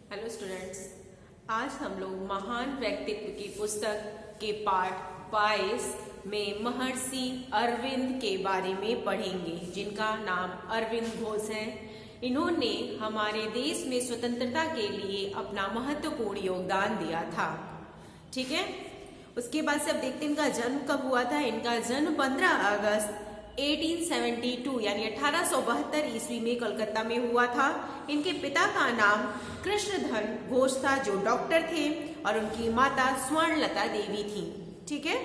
Hello students, आज हम लोग महान व्यक्तित्व की पुस्तक के पाठ 22 में महर्षि अरविंद के बारे में पढ़ेंगे, जिनका नाम अरविंद घोष है। इन्होंने हमारे देश में स्वतंत्रता के लिए अपना महत्वपूर्ण योगदान दिया था। ठीक है, उसके बाद से अब देखते हैं इनका जन्म कब हुआ था। इनका जन्म 15 अगस्त 1872 यानी 1872 ईस्वी में कलकत्ता में हुआ था। इनके पिता का नाम कृष्णधन घोष था, जो डॉक्टर थे, और उनकी माता स्वर्णलता देवी थी। ठीक है,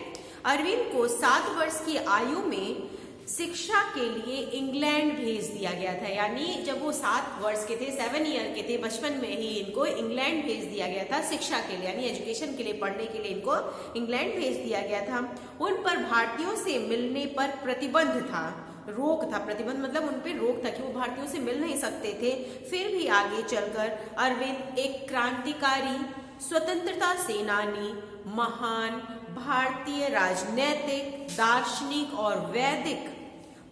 अरविंद को 7 वर्ष की आयु में शिक्षा के लिए इंग्लैंड भेज दिया गया था। यानी जब वो 7 वर्ष के थे, 7 ईयर के थे, बचपन में ही इनको इंग्लैंड भेज दिया गया था शिक्षा के लिए, यानी एजुकेशन के लिए, पढ़ने के लिए इनको इंग्लैंड भेज दिया गया था। उन पर भारतीयों से मिलने पर प्रतिबंध था, रोक था। प्रतिबंध मतलब उन पर रोक था कि वो भारतीयों से मिल नहीं सकते थे। फिर भी आगे चलकर अरविंद एक क्रांतिकारी, स्वतंत्रता सेनानी, महान भारतीय राजनैतिक, दार्शनिक और वैदिक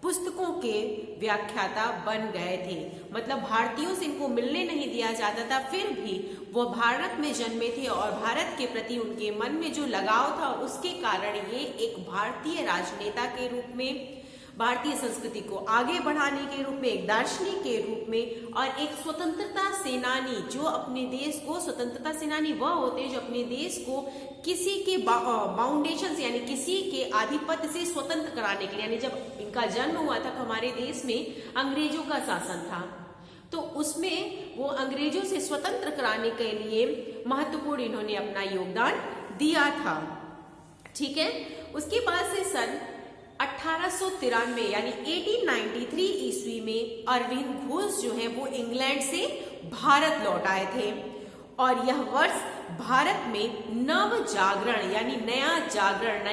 पुस्तकों के व्याख्याता बन गए थे। मतलब भारतीयों से इनको मिलने नहीं दिया जाता था, फिर भी वो भारत में जन्मे थे और भारत के प्रति उनके मन में जो लगाव था, उसके कारण ये एक भारतीय राजनेता के रूप में, भारतीय संस्कृति को आगे बढ़ाने के रूप में, एक दार्शनिक के रूप में, और एक स्वतंत्रता सेनानी, जो अपने देश को, स्वतंत्रता सेनानी वह होते हैं जो अपने देश को किसी के बाउंडेशन से, यानी किसी के आधिपत्य से स्वतंत्र कराने के लिए, यानी जब इनका जन्म हुआ था तो हमारे देश में अंग्रेजों का शासन था, तो उसमें वो अंग्रेजों से स्वतंत्र कराने के लिए महत्वपूर्ण इन्होंने अपना योगदान दिया था। ठीक है, उसके बाद से सन 1893 यानी 1893 ईस्वी में अरविंद घोष जो है वो इंग्लैंड से भारत लौट आए थे, और यह वर्ष भारत में नव जागरण यानी नया जागरण,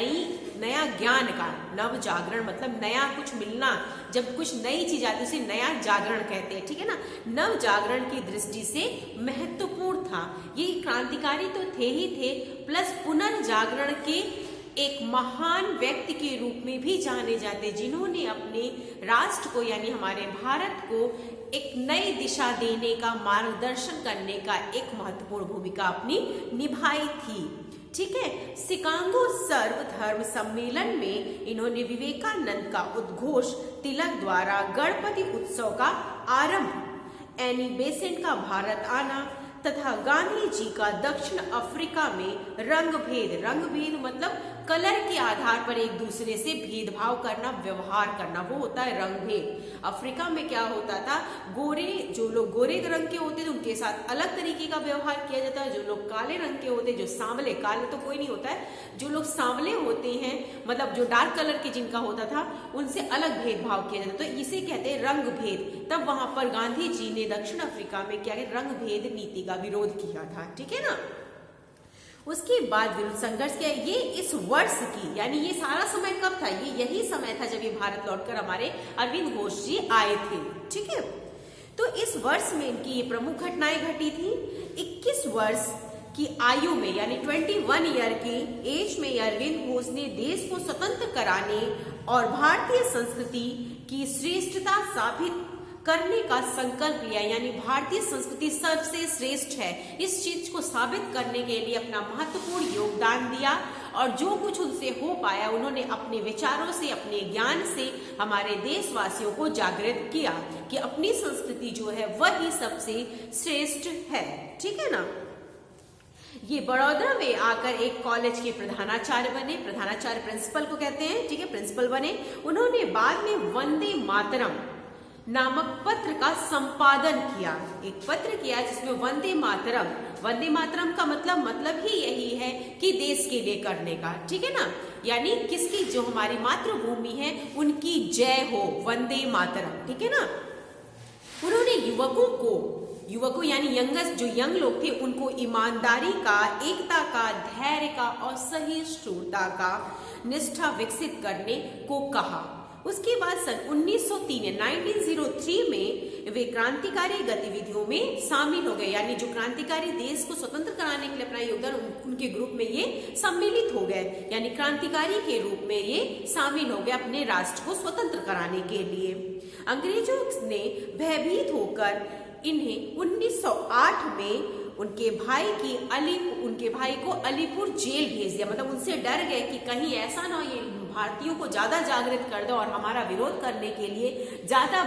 नया ज्ञान का, नव जागरण मतलब नया कुछ मिलना, जब कुछ नई चीज आती है उसे नया जागरण कहते हैं। ठीक है ना, नव जागरण की दृष्टि से महत्वपूर्ण था। ये क्रांतिकारी तो थे ही थे, प्लस पुनर्जागरण के एक महान व्यक्ति के रूप में भी जाने जाते, जिन्होंने अपने राष्ट्र को, यानी हमारे भारत को एक नई दिशा देने का, मार्गदर्शन करने का एक महत्वपूर्ण भूमिका अपनी निभाई थी। ठीक है, शिकागो सर्वधर्म सम्मेलन में इन्होंने विवेकानंद का उद्घोष, तिलक द्वारा गणपति उत्सव का आरंभ, एनी बेसेंट का भारत आना तथा गांधी जी का दक्षिण अफ्रीका में रंगभेद मतलब कलर के आधार पर एक दूसरे से भेदभाव करना, व्यवहार करना, वो होता है रंगभेद। अफ्रीका में क्या होता था, जो लोग गोरे रंग के होते थे उनके साथ अलग तरीके का व्यवहार किया जाता है, जो लोग काले रंग के होते, जो सांवले, काले तो कोई नहीं होता है, जो लोग सांवले होते हैं, मतलब जो डार्क कलर के जिनका होता था, उनसे अलग भेदभाव किया जाता, तो इसे कहते हैं रंगभेद। तब वहां पर गांधी जी ने दक्षिण अफ्रीका में क्या है, रंगभेद नीति का विरोध किया था। ठीक है ना, उसके बाद विरुद्ध संघर्ष किया। ये इस वर्ष की, यानी ये सारा समय कब था, ये यही समय था जब ये भारत लौटकर हमारे अरविंद घोष जी आए थे। ठीक है, तो इस वर्ष में इनकी ये प्रमुख घटनाएं घटी थी। 21 वर्ष की आयु में, यानी 21 ईयर की एज में अरविंद घोष ने देश को स्वतंत्र कराने और भारतीय संस्कृति की श्रेष्ठता साबित करने का संकल्प लिया, यानी भारतीय संस्कृति सबसे श्रेष्ठ है, इस चीज को साबित करने के लिए अपना महत्वपूर्ण योगदान दिया, और जो कुछ उनसे हो पाया उन्होंने अपने विचारों से, अपने ज्ञान से हमारे देशवासियों को जागृत किया कि अपनी संस्कृति जो है वही सबसे श्रेष्ठ है। ठीक है ना, ये बड़ौदा में आकर एक कॉलेज के प्रधानाचार्य बने, प्रधानाचार्य प्रिंसिपल को कहते हैं। ठीक है, प्रिंसिपल बने। उन्होंने बाद में वंदे मातरम नामक पत्र का संपादन किया, एक पत्र किया जिसमें वंदे मातरम का मतलब ही यही है कि देश के लिए करने का। ठीक है ना, यानी किसकी, जो हमारी मातृभूमि है उनकी जय हो, वंदे मातरम। ठीक है ना, उन्होंने युवकों यानी यंगेस्ट, जो यंग लोग थे, उनको ईमानदारी का, एकता का, धैर्य का और सहिष्णुता का निष्ठा विकसित करने को कहा। उसके बाद सन 1903 में वे क्रांतिकारी गतिविधियों में शामिल हो गए, यानी जो क्रांतिकारी देश को स्वतंत्र कराने के लिए अपना योगदान, उनके ग्रुप में ये सम्मिलित हो गए, यानी क्रांतिकारी के रूप में ये शामिल हो गए अपने राष्ट्र को स्वतंत्र कराने के लिए। अंग्रेजों ने भयभीत होकर इन्हें 1908 में उनके भाई को अलीपुर जेल भेज दिया। मतलब उनसे डर गए कि कहीं ऐसा ना हो ये भारतीयों को ज्यादा जागृत कर दे और हमारा विरोध करने के लिए ज्यादा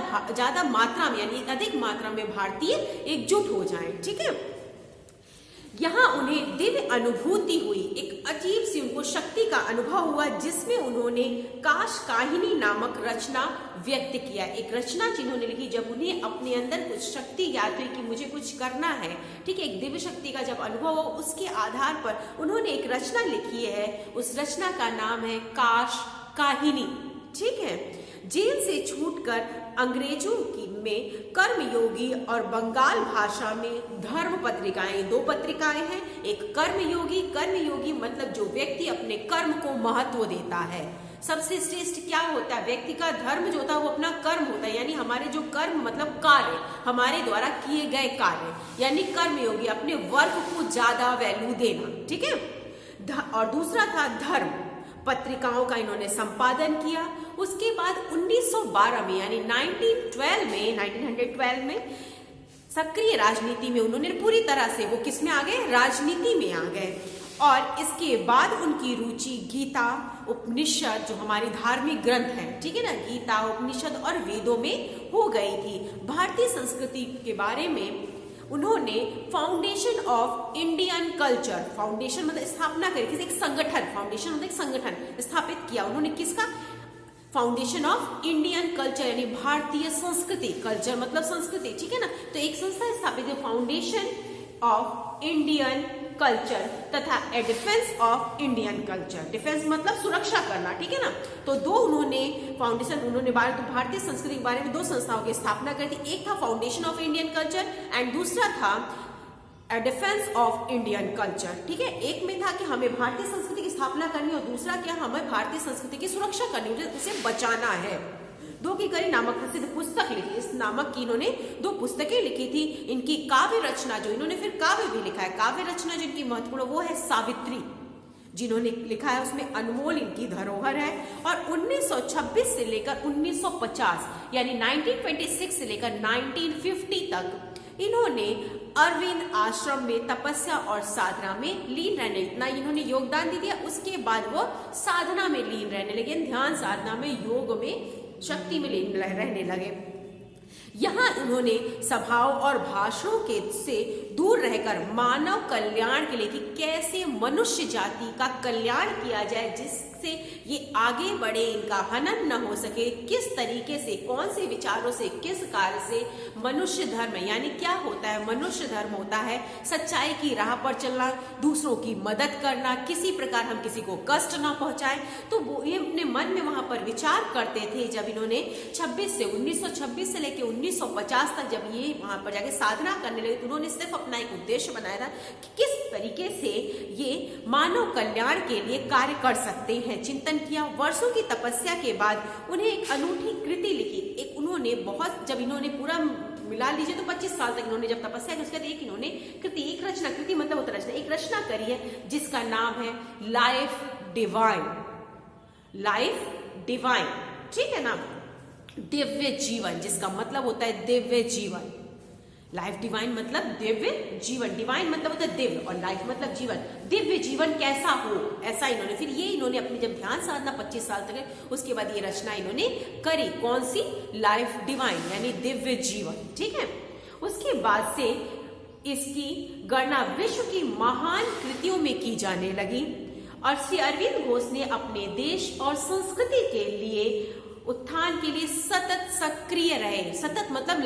मात्रा में यानी अधिक मात्रा में भारतीय एकजुट हो जाएं। ठीक है, यहाँ उन्हें दिव्य अनुभूति हुई, एक अजीब सी उनको शक्ति का अनुभव हुआ जिसमें उन्होंने काश काहिनी नामक रचना व्यक्त किया। एक रचना जिन्होंने लिखी जब उन्हें अपने अंदर कुछ शक्ति ज्ञात हुई कि मुझे कुछ करना है, ठीक है, एक दिव्य शक्ति का जब अनुभव हो उसके आधार पर उन्होंने एक रचना लिखी है। उस रचना का नाम है काश काहिनी। ठीक है, जेल से छूटकर अंग्रेजों में कर्मयोगी और बंगाल भाषा में धर्म पत्रिकाएं, दो पत्रिकाएं हैं। एक कर्मयोगी मतलब जो व्यक्ति अपने कर्म को महत्व देता है। सबसे श्रेष्ठ क्या होता है, व्यक्ति का धर्म जो होता है वो अपना कर्म होता है, यानी हमारे जो कर्म मतलब कार्य, हमारे द्वारा किए गए कार्य, यानी कर्मयोगी अपने वर्क को ज्यादा वैल्यू देना। ठीक है, और दूसरा था धर्म पत्रिकाओं का इन्होंने संपादन किया। उसके बाद 1912 में यानी 1912 में सक्रिय राजनीति में उन्होंने पूरी तरह से वो किस में आ गए, राजनीति में आ गए। और इसके बाद उनकी रुचि गीता उपनिषद जो हमारी धार्मिक ग्रंथ है, ठीक है ना, गीता उपनिषद और वेदों में हो गई थी। भारतीय संस्कृति के बारे में उन्होंने foundation of Indian culture, foundation मतलब स्थापना करी थी, एक संगठन, फाउंडेशन मतलब एक संगठन स्थापित किया उन्होंने। किसका, फाउंडेशन ऑफ इंडियन कल्चर यानी भारतीय संस्कृति, कल्चर मतलब संस्कृति। ठीक है ना, तो एक संस्था स्थापित है फाउंडेशन ऑफ इंडियन कल्चर तथा a defence of Indian culture. Defence मतलब सुरक्षा करना। ठीक है ना, तो दो उन्होंने फाउंडेशन, उन्होंने भारतीय संस्कृति के बारे में दो संस्थाओं की स्थापना कर दी। एक था foundation of Indian culture and दूसरा था ए डिफेंस ऑफ इंडियन कल्चर। ठीक है, एक में था कि हमें भारतीय संस्कृति की स्थापना करनी और दूसरा क्या, हमें भारतीय संस्कृति की सुरक्षा करनी, उसे बचाना है। दो की करी नामक प्रसिद्ध पुस्तक लिखी, इस नामक की इन्होंने दो पुस्तकें लिखी थी। इनकी काव्य रचना जो इन्होंने फिर काव्य भी लिखा है, काव्य रचना जिनकी महत्वपूर्ण वो है सावित्री, जिन्होंने लिखा है उसमें अनमोल इनकी धरोहर है। और 1926 से लेकर 1950 यानी 1926 से लेकर 1950 तक इन्होंने अरविंद आश्रम में तपस्या और साधना में लीन रहने, इतना इन्होंने योगदान दे दिया। उसके बाद वो साधना में लीन रहने लगे, ध्यान साधना में, योग में, शक्ति में लीन रहने लगे। यहाँ उन्होंने सभाओं और भाषणों के से दूर रहकर मानव कल्याण के लिए कि कैसे मनुष्य जाति का कल्याण किया जाए जिससे ये आगे बढ़े, इनका हनन न हो सके, किस तरीके से, कौन से विचारों से, किस कार्य से मनुष्य धर्म यानी क्या होता है, मनुष्य धर्म होता है सच्चाई की राह पर चलना, दूसरों की मदद करना, किसी प्रकार हम किसी को कष्ट ना पहुंचाएं। तो वो ये अपने मन में वहां पर विचार करते थे जब इन्होंने 1926 से लेकर 1950 तक जब ये वहां पर जाके साधना करने लगे तो उन्होंने सिर्फ अपना एक उद्देश्य बनाया था कि किस तरीके से ये मानव कल्याण के लिए कार्य कर सकते हैं। चिंतन किया। वर्षों की तपस्या के बाद उन्हें एक अनूठी कृति लिखी। एक उन्होंने बहुत, जब इन्होंने पूरा मिला लीजिए तो 25 साल तक इन्होंने जब तपस्या की, उसके बाद एक इन्होंने कृति, एक रचना, कृति मतलब होता रचना, एक रचना करी है जिसका नाम है लाइफ डिवाइन। लाइफ डिवाइन, ठीक है ना, दिव्य जीवन, जिसका मतलब होता है दिव्य जीवन। लाइफ डिवाइन मतलब दिव्य जीवन, डिवाइन मतलब होता है दिव्य और लाइफ मतलब जीवन। दिव्य जीवन कैसा हो, ऐसा इन्होंने, फिर ये इन्होंने अपनी जब ध्यान साधना 25 साल तक है, उसके बाद ये रचना इन्होंने करी। कौन सी, लाइफ डिवाइन यानी दिव्य जीवन, ठीक है। उसके बाद से इसकी गणना विश्व की महान कृतियों में की जाने लगी और श्री अरविंद घोष ने अपने देश और संस्कृति के लिए उत्थान के लिए सतत सक्रिय रहे। सतत मतलब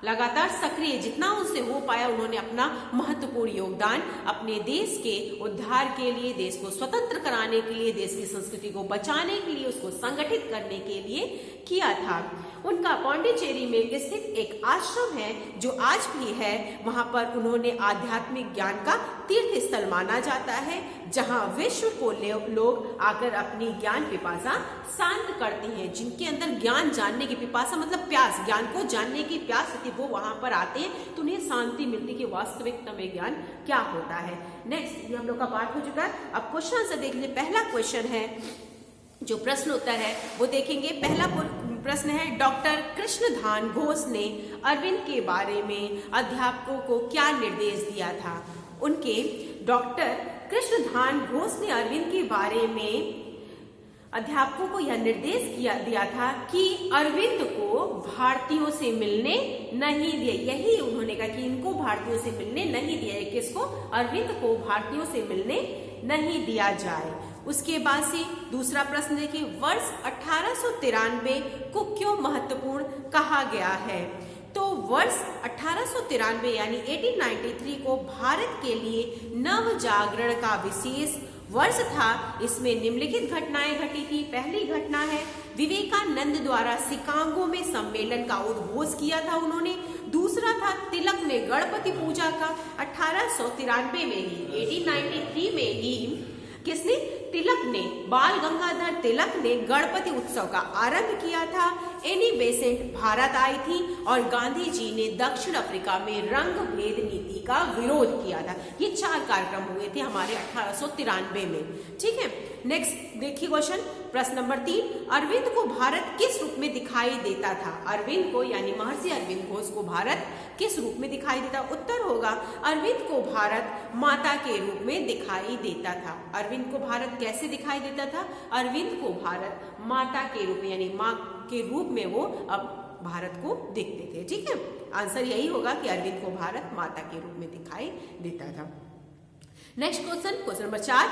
लगातार सक्रिय, जितना उनसे हो पाया उन्होंने अपना महत्वपूर्ण योगदान अपने देश के उद्धार के लिए, देश को स्वतंत्र कराने के लिए, देश की संस्कृति को बचाने के लिए, उसको संगठित करने के लिए किया था। उनका पौंडीचेरी में स्थित एक आश्रम है जो आज भी है। वहां पर उन्होंने आध्यात्मिक ज्ञान का तीर्थ स्थल माना जाता है, जहां विश्व को लोग आकर अपनी ज्ञान पिपासा शांत करते हैं। जिनके अंदर ज्ञान जानने की पिपासा मतलब प्यास, ज्ञान को जानने की प्यास होती है, वो वहां पर आते हैं तो उन्हें शांति मिलती कि वास्तविकता में ज्ञान क्या होता है। नेक्स्ट, ये हम लोग का पाठ हो चुका है। अब क्वेश्चन आंसर देख लीजिए। पहला क्वेश्चन है, जो प्रश्न उत्तर है वो देखेंगे। पहला प्रश्न है, डॉक्टर कृष्णधान घोष ने अरविंद के बारे में अध्यापकों को क्या निर्देश दिया था? उनके डॉक्टर कृष्णधान घोष ने अरविंद के बारे में अध्यापकों को यह निर्देश दिया था कि अरविंद को भारतीयों से मिलने नहीं दिए। यही उन्होंने कहा कि इनको भारतीयों से मिलने नहीं दिया, किसको? अरविंद को भारतीयों से मिलने नहीं दिया जाए। उसके बाद से दूसरा प्रश्न देखिए, वर्ष 1893 को क्यों महत्वपूर्ण कहा गया है? तो वर्ष 1893 यानी 1893 को भारत के लिए नव जागरण का विशेष वर्ष था। इसमें निम्नलिखित घटनाएं घटी थी। पहली घटना है, विवेकानंद द्वारा शिकागो में सम्मेलन का उद्घोष किया था उन्होंने। दूसरा था, तिलक ने गणपति पूजा का 1893 में ही, 1893 में ही किसने? तिलक ने, बाल गंगाधर तिलक ने गणपति उत्सव का आरंभ किया था। एनी बेसेंट भारत आई थी और गांधी जी ने दक्षिण अफ्रीका में रंग भेद नीति का विरोध किया था। ये 4 कार्यक्रम हुए थे हमारे 1893 में। ठीक है, नेक्स्ट देखिए क्वेश्चन, प्रश्न नंबर 3, अरविंद को भारत किस रूप में दिखाई देता था? अरविंद को यानी महर्षि अरविंद घोष को भारत किस रूप में दिखाई देता? उत्तर होगा, अरविंद को भारत माता के रूप में दिखाई देता था। अरविंद को भारत कैसे दिखाई देता था? अरविंद को भारत माता के रूप में यानी माँ के रूप में वो अब भारत को देखते थे। ठीक है, आंसर यही होगा कि अरविंद को भारत माता के रूप में दिखाई देता था। Next question, question number 4,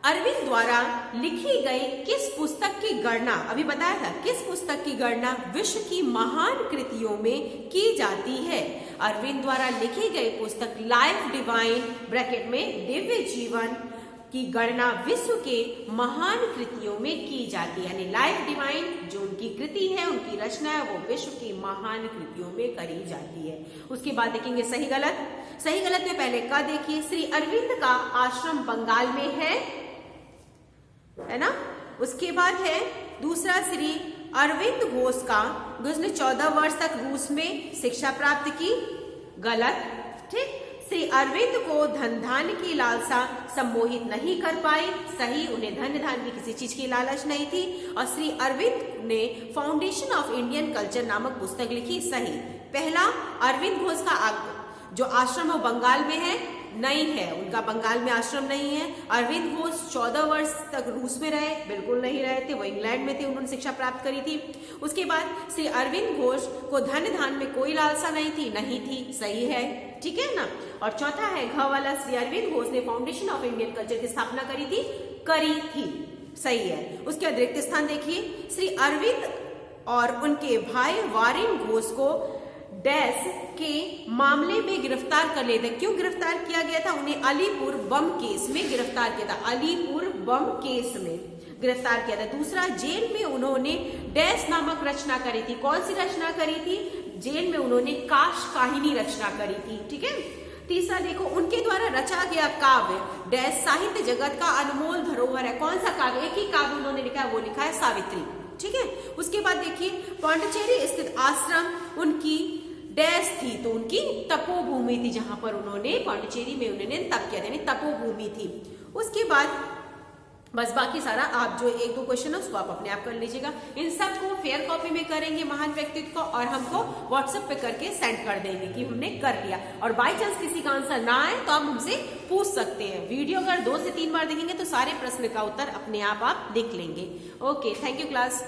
Arvind द्वारा लिखी गई किस पुस्तक की गणना, अभी बताया था, किस पुस्तक की गणना विश्व की महान कृतियों में की जाती है? अरविंद द्वारा लिखी गई पुस्तक लाइफ डिवाइन ब्रैकेट में दिव्य जीवन की गणना विश्व के महान कृतियों में की जाती है। यानी लाइफ डिवाइन जो उनकी कृति है, उनकी रचना है, वो विश्व की महान कृतियों में करी जाती है। उसके बाद देखेंगे सही गलत। सही गलत में पहले का देखिए, श्री अरविंद का आश्रम बंगाल में है ना। उसके बाद है दूसरा, श्री अरविंद घोष का, उसने 14 वर्ष तक रूस में शिक्षा प्राप्त की, गलत। ठीक, श्री अरविंद को धन धान की लालसा सम्मोहित नहीं कर पाई, सही, उन्हें धन धान की किसी चीज की लालच नहीं थी। और श्री अरविंद ने फाउंडेशन ऑफ इंडियन कल्चर नामक पुस्तक लिखी, सही। पहला, अरविंद घोष का जो आश्रम वो बंगाल में है, नहीं है, उनका बंगाल में आश्रम नहीं है। अरविंद घोष 14 वर्ष तक रूस में रहे, बिल्कुल नहीं रहे थे, वो इंग्लैंड में थे, उन्होंने शिक्षा प्राप्त करी थी। उसके बाद श्री अरविंद घोष को धन धान में कोई लालसा नहीं थी, नहीं थी, सही है। ठीक है ना। और चौथा है घ वाला, श्री अरविंद घोष ने फाउंडेशन ऑफ इंडियन कल्चर की स्थापना करी थी, सही है। उसके अतिरिक्त स्थान देखिए, श्री अरविंद और उनके भाई वारेन घोष को डैश के मामले में गिरफ्तार कर लिया था। क्यों गिरफ्तार किया गया था? उन्हें अलीपुर बम केस में गिरफ्तार किया था, अलीपुर बम केस में गिरफ्तार किया था। दूसरा, जेल में उन्होंने डैश नामक रचना करी थी। कौन सी रचना करी थी? जेल में उन्होंने काश काहिनी रचना करी थी। ठीक है। तीसरा देखो, उनके द्वारा रचा गया काव्य डैश साहित्य जगत का अनमोल धरोहर है। कौन सा काव्य? एक ही काव्य उन्होंने लिखा है, वो लिखा है सावित्री। ठीक है। उसके बाद देखिए, पांडिचेरी स्थित आश्रम उनकी डैश थी, तो उनकी तपोभूमि थी, जहां पर उन्होंने पांडिचेरी में उन्होंने तप किया था, यानी तपोभूमि थी। उसके बाद बस बाकी सारा आप जो 1-2 क्वेश्चन है उसको आप अपने आप कर लीजिएगा। इन सब को फेयर कॉपी में करेंगे महान व्यक्तित्व को, और हमको व्हाट्सएप पे करके सेंड कर देंगे कि हमने कर लिया। और बाई चांस किसी का आंसर ना आए तो आप हमसे पूछ सकते हैं। वीडियो अगर 2 से 3 बार देखेंगे तो सारे प्रश्न का उत्तर अपने आप लिख लेंगे। Okay, thank you class.